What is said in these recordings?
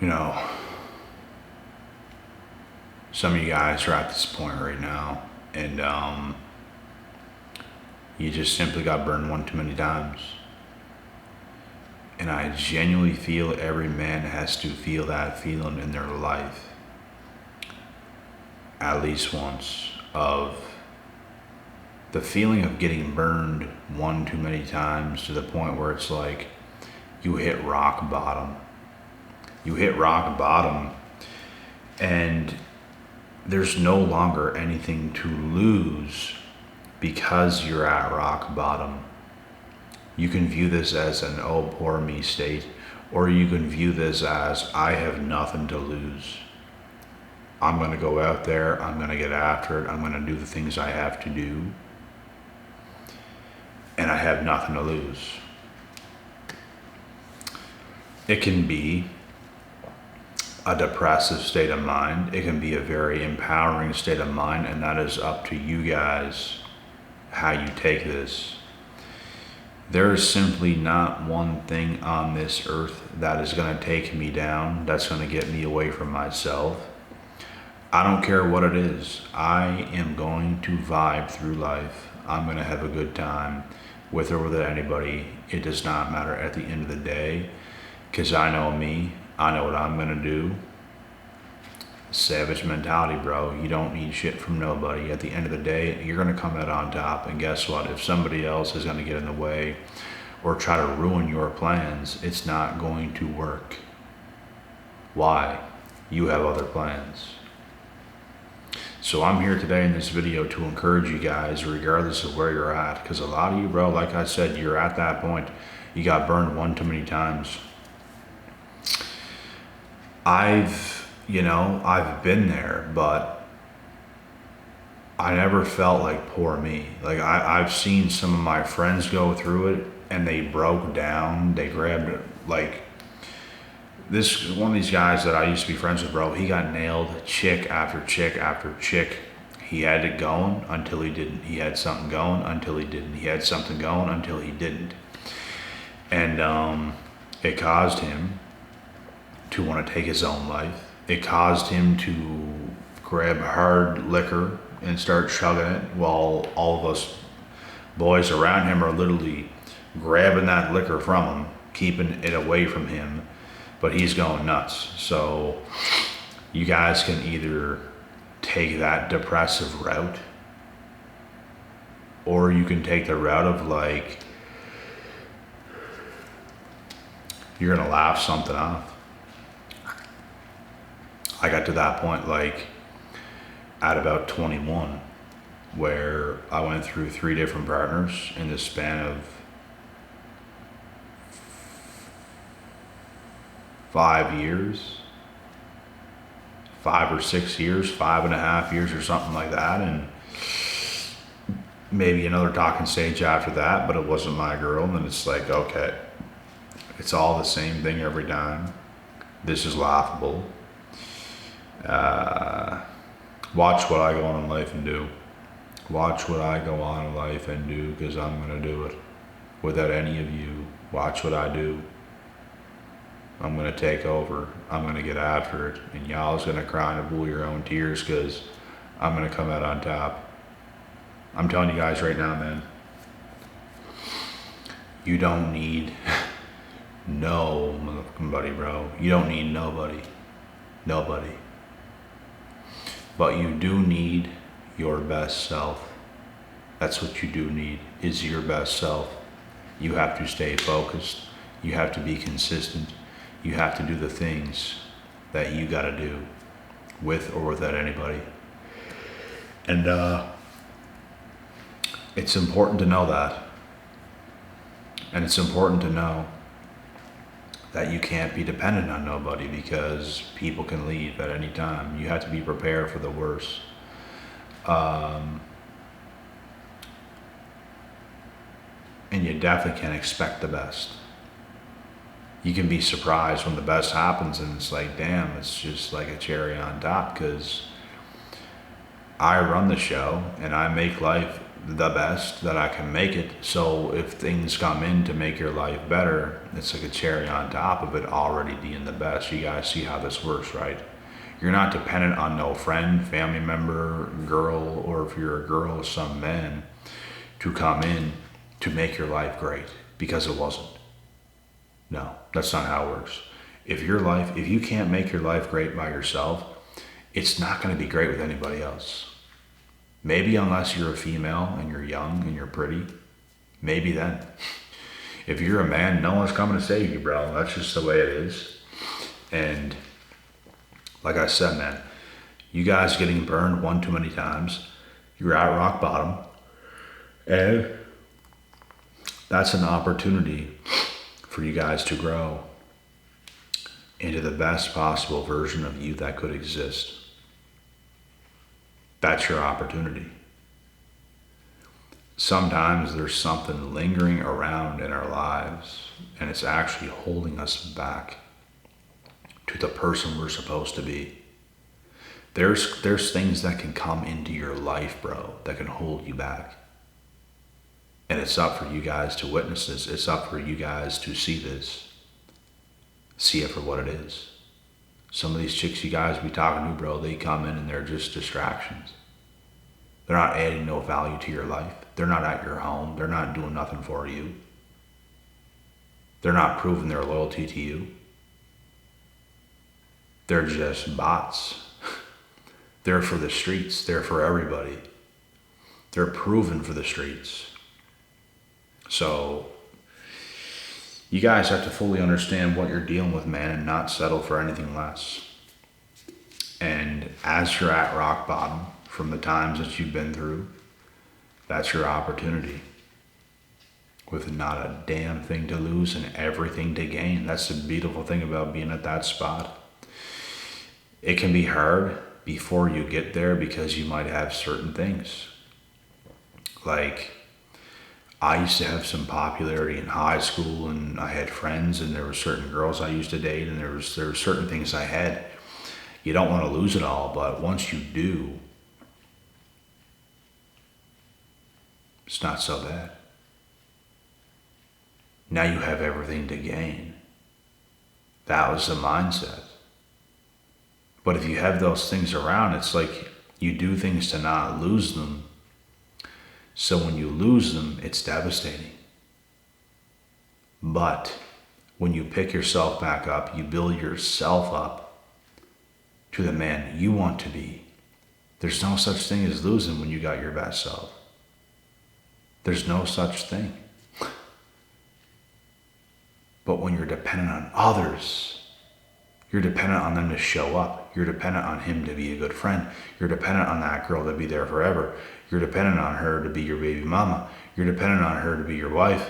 You know, some of you guys are at this point right now, and you just simply got burned one too many times. And I genuinely feel every man has to feel that feeling in their life at least once, of the feeling of getting burned one too many times to the point where it's like you hit rock bottom. You hit rock bottom and there's no longer anything to lose because you're at rock bottom. You can view this as an oh poor me state, or you can view this as I have nothing to lose. I'm gonna go out there, I'm gonna get after it, I'm gonna do the things I have to do, and I have nothing to lose. It can be a depressive state of mind. It can be a very empowering state of mind, and that is up to you guys how you take this. There is simply not one thing on this earth that is going to take me down, that's going to get me away from myself. I don't care what it is. I am going to vibe through life. I'm going to have a good time with or without anybody. It does not matter at the end of the day, because I know me. I know what I'm going to do. Savage mentality, bro. You don't need shit from nobody. At the end of the day, you're going to come out on top. And guess what? If somebody else is going to get in the way or try to ruin your plans, it's not going to work. Why? You have other plans. So I'm here today in this video to encourage you guys, regardless of where you're at. Because a lot of you, bro, like I said, you're at that point. You got burned one too many times. I've been there, but I never felt like poor me. Like I've seen some of my friends go through it and they broke down. They grabbed it. Like this one of these guys that I used to be friends with, bro, he got nailed chick after chick after chick. He had it going until he didn't. He had something going until he didn't. He had something going until he didn't. And it caused him to want to take his own life. It caused him to grab hard liquor and start chugging it while all of us boys around him are literally grabbing that liquor from him, keeping it away from him, but he's going nuts. So you guys can either take that depressive route, or you can take the route of like, you're gonna laugh something off. I got to that point like at about 21, where I went through 3 different partners in the span of 5 years, 5 or 6 years, 5.5 years or something like that. And maybe another talking stage after that, but it wasn't my girl. And then it's like, okay, it's all the same thing every time. This is laughable. Watch what I go on in life and do. Watch what I go on in life and do, because I'm going to do it without any of you. Watch what I do. I'm going to take over. I'm going to get after it. And y'all's going to cry and pool your own tears, because I'm going to come out on top. I'm telling you guys right now, man. You don't need nobody, bro. You don't need nobody. Nobody. But you do need your best self. That's what you do need, is your best self. You have to stay focused. You have to be consistent. You have to do the things that you gotta do, with or without anybody. And it's important to know that. And it's important to know that you can't be dependent on nobody, because people can leave at any time. You have to be prepared for the worst. And you definitely can expect the best. You can be surprised when the best happens, and it's like, damn, it's just like a cherry on top, because I run the show and I make life the best that I can make it. So if things come in to make your life better, it's like a cherry on top of it already being the best. You guys see how this works, right? You're not dependent on no friend, family member, girl, or if you're a girl, some men to come in to make your life great, because it wasn't. No, that's not how it works. If you can't make your life great by yourself, it's not going to be great with anybody else. Maybe unless you're a female and you're young and you're pretty, maybe then. If you're a man, no one's coming to save you, bro. That's just the way it is. And like I said, man, you guys getting burned one too many times, you're at rock bottom, and that's an opportunity for you guys to grow into the best possible version of you that could exist. That's your opportunity. Sometimes there's something lingering around in our lives, and it's actually holding us back to the person we're supposed to be. There's things that can come into your life, bro, that can hold you back. And it's up for you guys to witness this. It's up for you guys to see this. See it for what it is. Some of these chicks you guys be talking to, bro, they come in and they're just distractions. They're not adding no value to your life. They're not at your home. They're not doing nothing for you. They're not proving their loyalty to you. They're just bots. They're for the streets. They're for everybody. They're proven for the streets. So you guys have to fully understand what you're dealing with, man, and not settle for anything less. And as you're at rock bottom from the times that you've been through, that's your opportunity. With not a damn thing to lose and everything to gain. That's the beautiful thing about being at that spot. It can be hard before you get there because you might have certain things. Like, I used to have some popularity in high school, and I had friends, and there were certain girls I used to date, and there were certain things I had. You don't want to lose it all, but once you do, it's not so bad. Now you have everything to gain. That was the mindset. But if you have those things around, it's like you do things to not lose them. So when you lose them, it's devastating. But when you pick yourself back up, you build yourself up to the man you want to be. There's no such thing as losing when you got your best self. There's no such thing. But when you're dependent on others, you're dependent on them to show up. You're dependent on him to be a good friend. You're dependent on that girl to be there forever. You're dependent on her to be your baby mama. You're dependent on her to be your wife.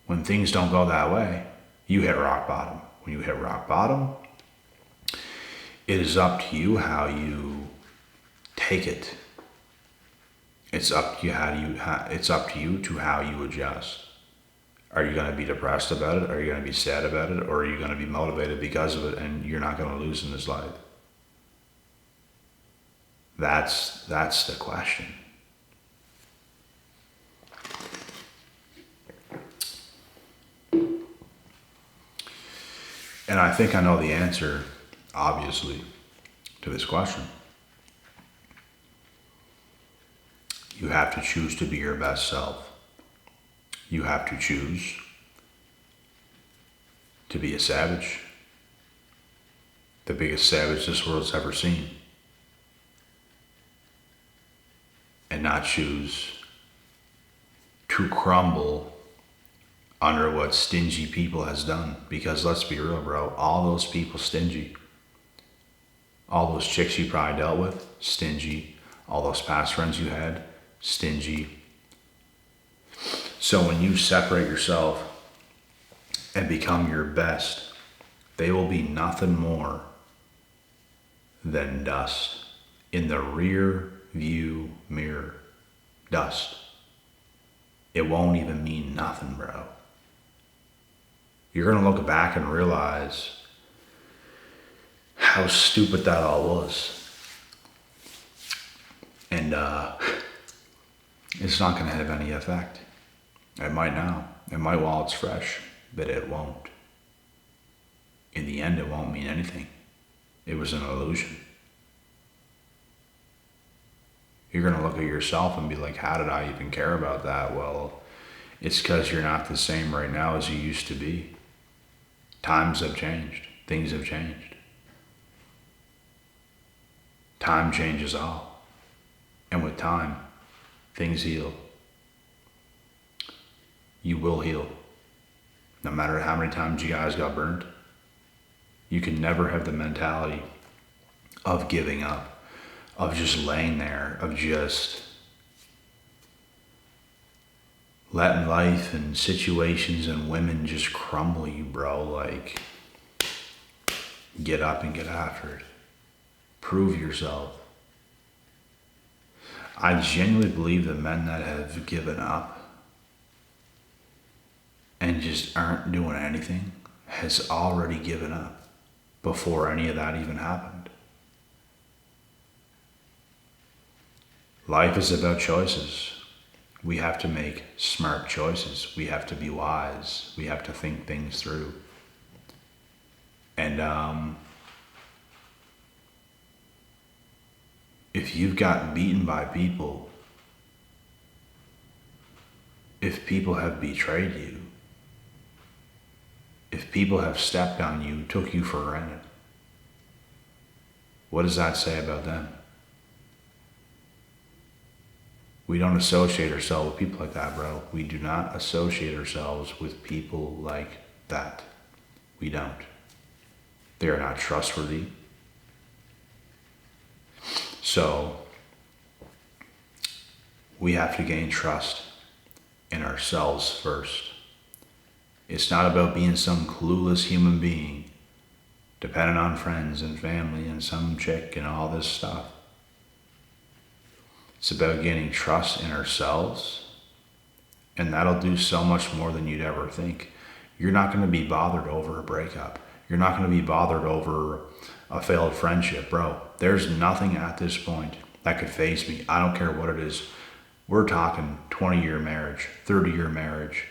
When things don't go that way, you hit rock bottom. When you hit rock bottom, it is up to you how you take it. It's up to you how you adjust. Are you going to be depressed about it? Are you going to be sad about it? Or are you going to be motivated because of it and you're not going to lose in this life? That's the question. And I think I know the answer, obviously, to this question. You have to choose to be your best self. You have to choose to be a savage. The biggest savage this world's ever seen. And not choose to crumble under what stingy people has done. Because let's be real, bro, all those people stingy. All those chicks you probably dealt with, stingy. All those past friends you had, stingy. So when you separate yourself and become your best, they will be nothing more than dust in the rear view mirror. Dust. It won't even mean nothing, bro. You're going to look back and realize how stupid that all was. And it's not going to have any effect. It might now. It might while it's fresh, but it won't. In the end, it won't mean anything. It was an illusion. You're going to look at yourself and be like, how did I even care about that? Well, it's because you're not the same right now as you used to be. Times have changed. Things have changed. Time changes all. And with time, things heal. You will heal. No matter how many times you guys got burned, you can never have the mentality of giving up, of just laying there, of just letting life and situations and women just crumble you, bro. Like, get up and get after it. Prove yourself. I genuinely believe that men that have given up and just aren't doing anything has already given up before any of that even happened. Life is about choices. We have to make smart choices. We have to be wise. We have to think things through. And if you've gotten beaten by people, if people have betrayed you, if people have stepped on you, took you for granted, what does that say about them? We don't associate ourselves with people like that, bro. We do not associate ourselves with people like that. We don't. They are not trustworthy. So, we have to gain trust in ourselves first. It's not about being some clueless human being, dependent on friends and family and some chick and all this stuff. It's about gaining trust in ourselves, and that'll do so much more than you'd ever think. You're not going to be bothered over a breakup. You're not going to be bothered over a failed friendship, bro. There's nothing at this point that could faze me. I don't care what it is. We're talking 20-year marriage, 30-year marriage,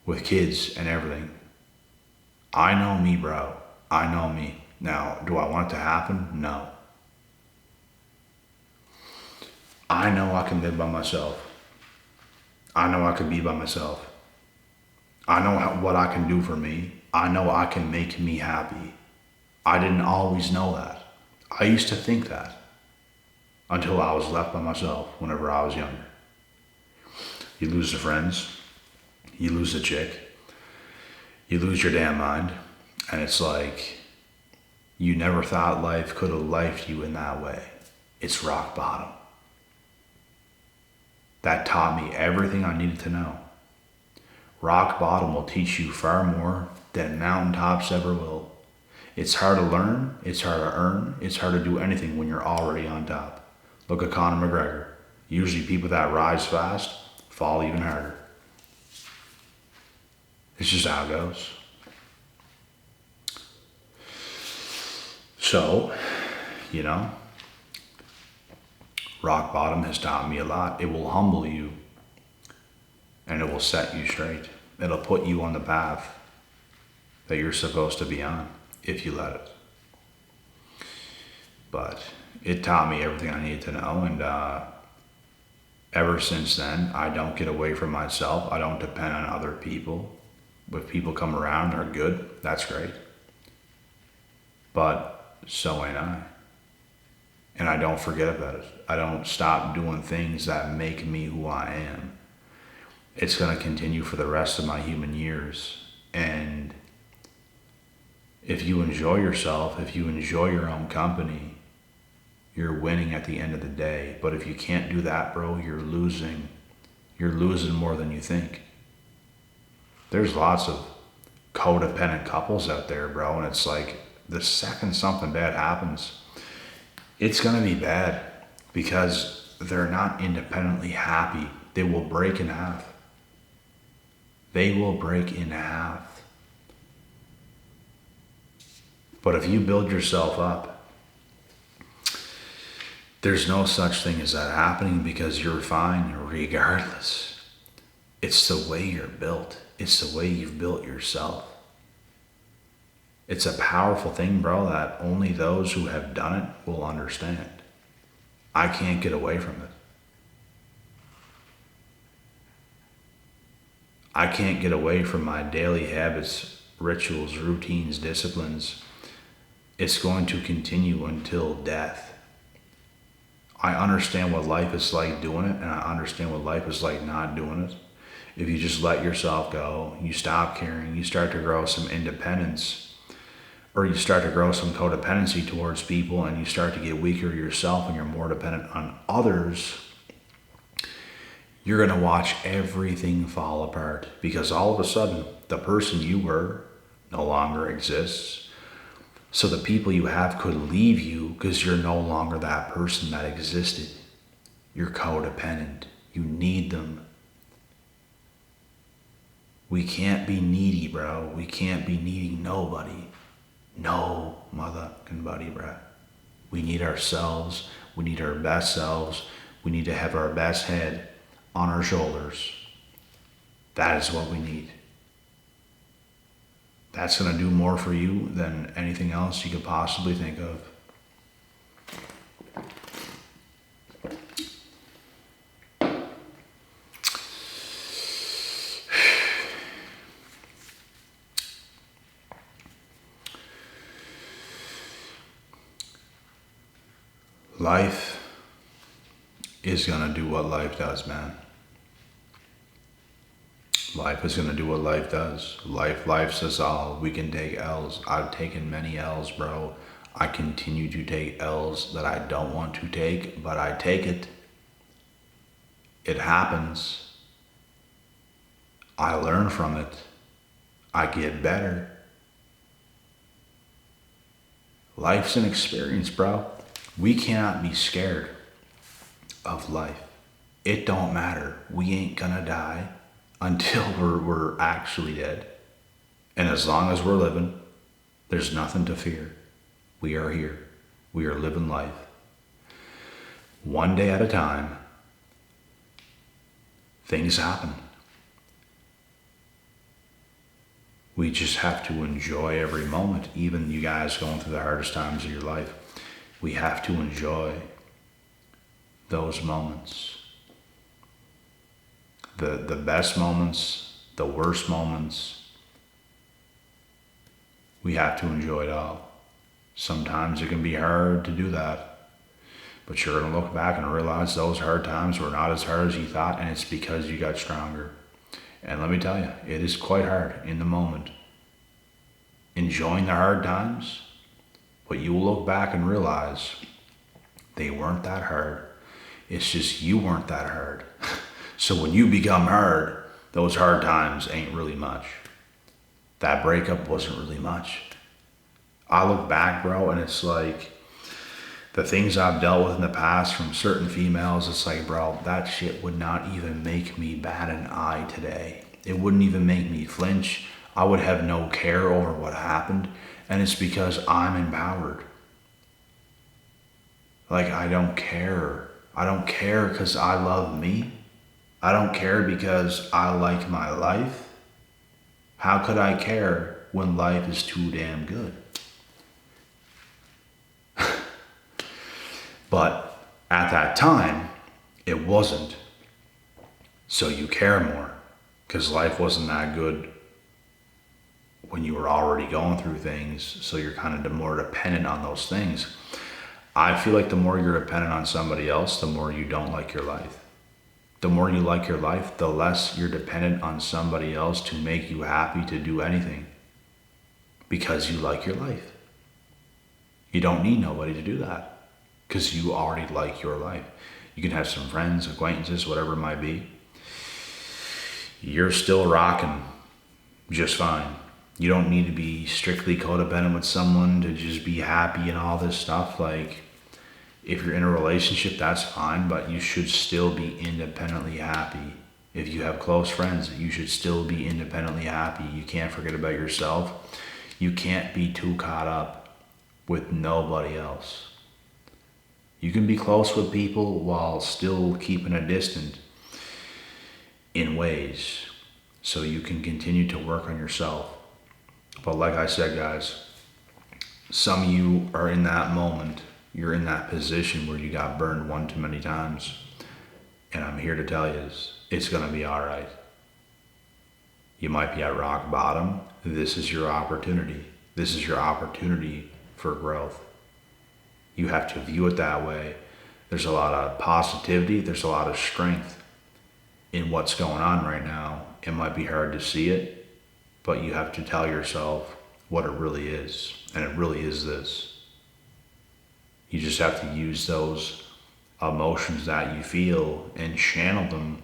with kids and everything. I know me, bro. I know me. Now, do I want it to happen? No. I know I can live by myself. I know I can be by myself. I know what I can do for me. I know I can make me happy. I didn't always know that. I used to think that until I was left by myself whenever I was younger. You lose the friends. You lose the chick. You lose your damn mind. And it's like, you never thought life could have lifed you in that way. It's rock bottom. That taught me everything I needed to know. Rock bottom will teach you far more than mountaintops ever will. It's hard to learn, it's hard to earn, it's hard to do anything when you're already on top. Look at Conor McGregor. Usually people that rise fast fall even harder. It's just how it goes. So, rock bottom has taught me a lot. It will humble you and it will set you straight. It'll put you on the path that you're supposed to be on if you let it. But it taught me everything I needed to know, and ever since then, I don't get away from myself. I don't depend on other people. If people come around, they're good, that's great. But so ain't I. And I don't forget about it. I don't stop doing things that make me who I am. It's going to continue for the rest of my human years. And if you enjoy yourself, if you enjoy your own company, you're winning at the end of the day. But if you can't do that, bro, you're losing. You're losing more than you think. There's lots of codependent couples out there, bro, and it's like the second something bad happens, it's going to be bad because they're not independently happy. They will break in half. They will break in half. But if you build yourself up There's no such thing as that happening because you're fine regardless. It's the way you're built. It's the way you've built yourself. It's a powerful thing, bro, that only those who have done it will understand. I can't get away from it. I can't get away from my daily habits, rituals, routines, disciplines. It's going to continue until death. I understand what life is like doing it, and I understand what life is like not doing it. If you just let yourself go, you stop caring, you start to grow some independence, or you start to grow some codependency towards people, and you start to get weaker yourself and you're more dependent on others, you're going to watch everything fall apart, because all of a sudden the person you were no longer exists. So the people you have could leave you because you're no longer that person that existed. You're codependent. You need them. We can't be needy, bro. We can't be needing nobody. No motherfucking buddy, bro. We need ourselves. We need our best selves. We need to have our best head on our shoulders. That is what we need. That's going to do more for you than anything else you could possibly think of. Life is going to do what life does, man. Life is going to do what life does. Life's us all. We can take L's. I've taken many L's, bro. I continue to take L's that I don't want to take, but I take it. It happens. I learn from it. I get better. Life's an experience, bro. We cannot be scared of life. It don't matter. We ain't gonna die until we're actually dead. And as long as we're living, there's nothing to fear. We are here. We are living life. One day at a time, things happen. We just have to enjoy every moment, even you guys going through the hardest times of your life. We have to enjoy those moments. The best moments, the worst moments. We have to enjoy it all. Sometimes it can be hard to do that, but you're going to look back and realize those hard times were not as hard as you thought, and it's because you got stronger. And let me tell you, it is quite hard in the moment. Enjoying the hard times, but you will look back and realize they weren't that hard. It's just you weren't that hard. So when you become hard, those hard times ain't really much. That breakup wasn't really much. I look back, bro, and it's like the things I've dealt with in the past from certain females, it's like, bro, that shit would not even make me bat an eye today. It wouldn't even make me flinch. I would have no care over what happened, and it's because I'm empowered. Like, I don't care. I don't care because I love me. I don't care because I like my life. How could I care when life is too damn good? But at that time, it wasn't. So you care more because life wasn't that good when you were already going through things. So you're kind of more dependent on those things. I feel like the more you're dependent on somebody else, the more you don't like your life. The more you like your life, the less you're dependent on somebody else to make you happy to do anything. Because you like your life. You don't need nobody to do that. Because you already like your life. You can have some friends, acquaintances, whatever it might be. You're still rocking just fine. You don't need to be strictly codependent with someone to just be happy and all this stuff. Like, if you're in a relationship, that's fine, but you should still be independently happy. If you have close friends, you should still be independently happy. You can't forget about yourself. You can't be too caught up with nobody else. You can be close with people while still keeping a distance in ways so you can continue to work on yourself. But like I said, guys, some of you are in that moment. You're in that position where you got burned one too many times. And I'm here to tell you it's going to be all right. You might be at rock bottom. This is your opportunity. This is your opportunity for growth. You have to view it that way. There's a lot of positivity. There's a lot of strength in what's going on right now. It might be hard to see it, but you have to tell yourself what it really is. And it really is this. You just have to use those emotions that you feel and channel them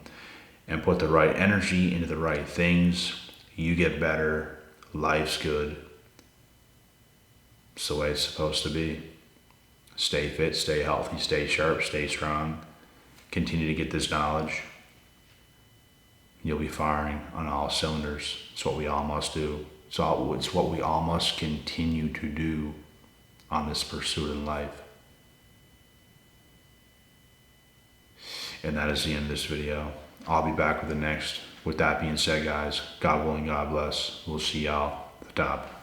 and put the right energy into the right things. You get better. Life's good. It's the way it's supposed to be. Stay fit, stay healthy, stay sharp, stay strong. Continue to get this knowledge. You'll be firing on all cylinders. It's what we all must do. It's what we all must continue to do on this pursuit in life. And that is the end of this video. I'll be back with the next. With that being said, guys, God willing, God bless. We'll see y'all at the top.